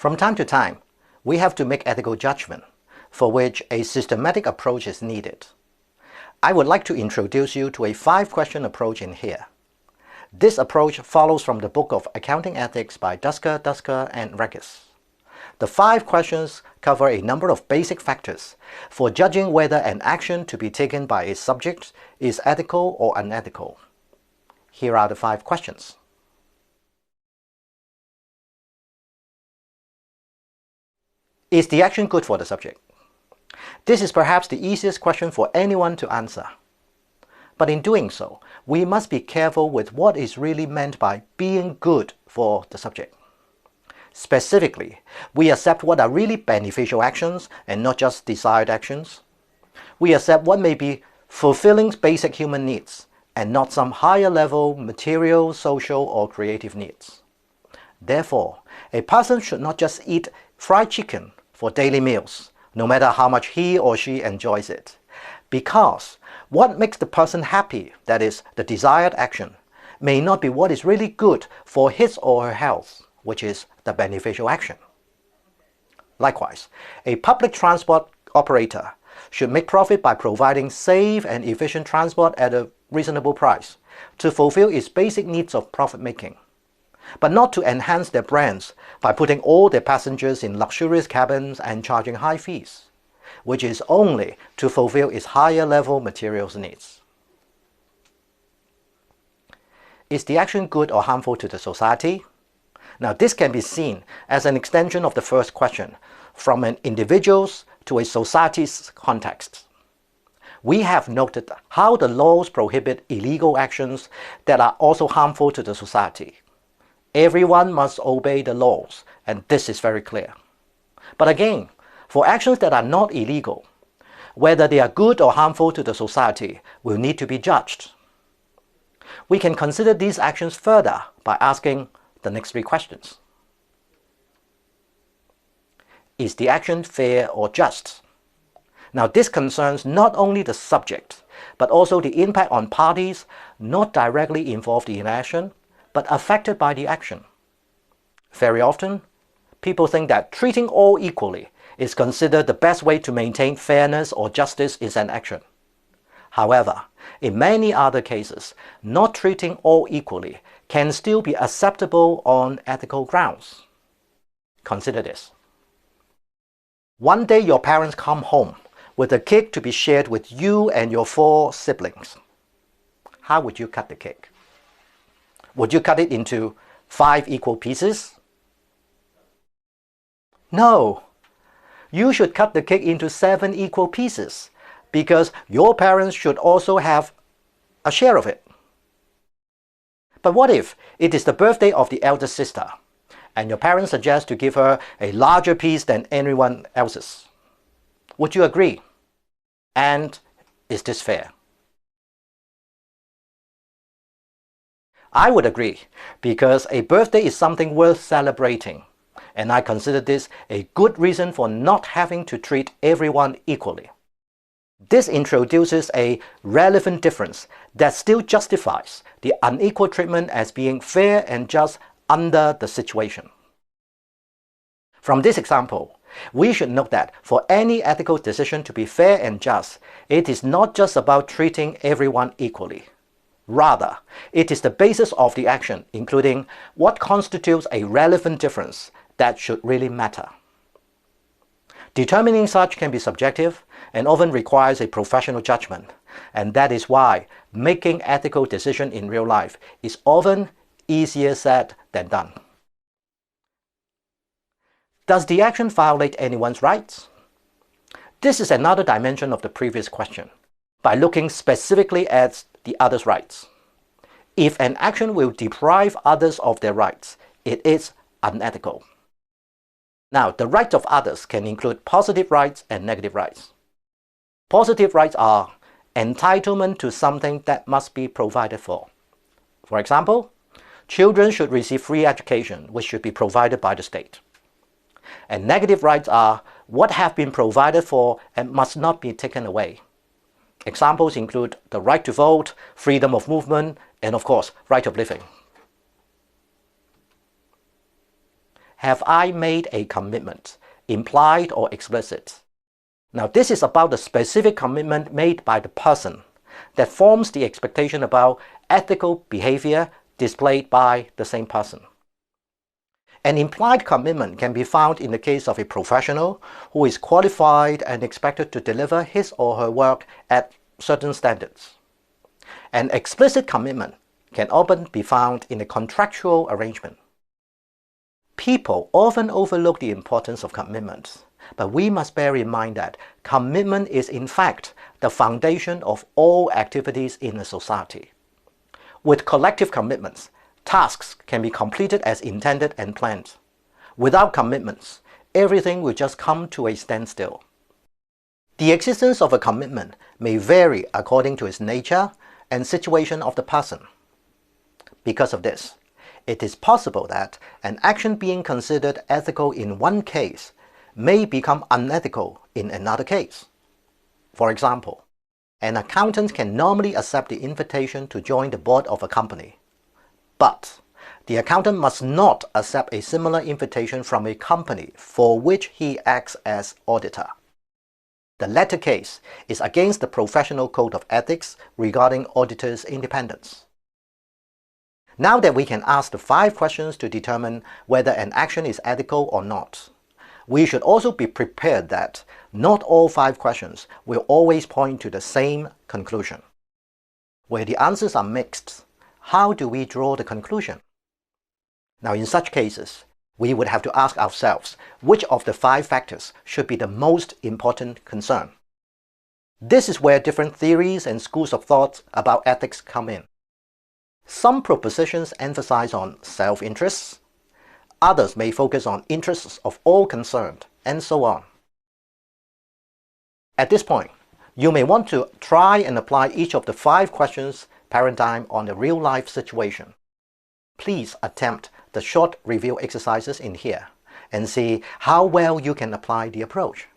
From time to time, we have to make ethical judgment, for which a systematic approach is needed. I would like to introduce you to a 5-question approach in here. This approach follows from the book of Accounting Ethics by Dusker, and Regis. The 5 questions cover a number of basic factors for judging whether an action to be taken by a subject is ethical or unethical. Here are the 5 questions. Is the action good for the subject? This is perhaps the easiest question for anyone to answer. But in doing so, we must be careful with what is really meant by being good for the subject. Specifically, we accept what are really beneficial actions and not just desired actions. We accept what may be fulfilling basic human needs and not some higher level material, social, or creative needs. Therefore, a person should not just eat fried chicken for daily meals, no matter how much he or she enjoys it. Because what makes the person happy, that is, the desired action, may not be what is really good for his or her health, which is the beneficial action. Likewise, a public transport operator should make profit by providing safe and efficient transport at a reasonable price to fulfill its basic needs of profit making, but not to enhance their brands by putting all their passengers in luxurious cabins and charging high fees, which is only to fulfill its higher level materials needs. Is the action good or harmful to the society? Now, this can be seen as an extension of the first question, from an individual's to a society's context. We have noted how the laws prohibit illegal actions that are also harmful to the society. Everyone must obey the laws, and this is very clear. But again, for actions that are not illegal, whether they are good or harmful to the society will need to be judged. We can consider these actions further by asking the next 3 questions. Is the action fair or just? Now, this concerns not only the subject, but also the impact on parties not directly involved in action, but affected by the action. Very often, people think that treating all equally is considered the best way to maintain fairness or justice in an action. However, in many other cases, not treating all equally can still be acceptable on ethical grounds. Consider this. One day your parents come home with a cake to be shared with you and your 4 siblings. How would you cut the cake? Would you cut it into 5 equal pieces? No. You should cut the cake into 7 equal pieces because your parents should also have a share of it. But what if it is the birthday of the eldest sister and your parents suggest to give her a larger piece than anyone else's? Would you agree? And is this fair? I would agree, because a birthday is something worth celebrating, and I consider this a good reason for not having to treat everyone equally. This introduces a relevant difference that still justifies the unequal treatment as being fair and just under the situation. From this example, we should note that for any ethical decision to be fair and just, it is not just about treating everyone equally. Rather, it is the basis of the action, including what constitutes a relevant difference that should really matter. Determining such can be subjective and often requires a professional judgment, and that is why making ethical decisions in real life is often easier said than done. Does the action violate anyone's rights? This is another dimension of the previous question, by looking specifically at the other's rights. If an action will deprive others of their rights, it is unethical. Now, the rights of others can include positive rights and negative rights. Positive rights are entitlement to something that must be provided for. For example, children should receive free education, which should be provided by the state. And negative rights are what have been provided for and must not be taken away. Examples include the right to vote, freedom of movement, and of course, right of living. have I made a commitment, implied or explicit? Now this is about the specific commitment made by the person that forms the expectation about ethical behavior displayed by the same person. An implied commitment can be found in the case of a professional who is qualified and expected to deliver his or her work at certain standards. An explicit commitment can often be found in a contractual arrangement. People often overlook the importance of commitments, but we must bear in mind that commitment is in fact the foundation of all activities in a society. With collective commitments, tasks can be completed as intended and planned. Without commitments, everything will just come to a standstill. The existence of a commitment may vary according to its nature and situation of the person. Because of this, it is possible that an action being considered ethical in one case may become unethical in another case. For example, an accountant can normally accept the invitation to join the board of a company, but the accountant must not accept a similar invitation from a company for which he acts as auditor. The latter case is against the professional code of ethics regarding auditors' independence. Now that we can ask the 5 questions to determine whether an action is ethical or not, we should also be prepared that not all 5 questions will always point to the same conclusion. Where the answers are mixed, how do we draw the conclusion? Now in such cases, we would have to ask ourselves which of the 5 factors should be the most important concern. This is where different theories and schools of thought about ethics come in. Some propositions emphasize on self-interests, others may focus on interests of all concerned, and so on. At this point, you may want to try and apply each of the 5 questions paradigm on a real-life situation. Please attempt the short review exercises in here and see how well you can apply the approach.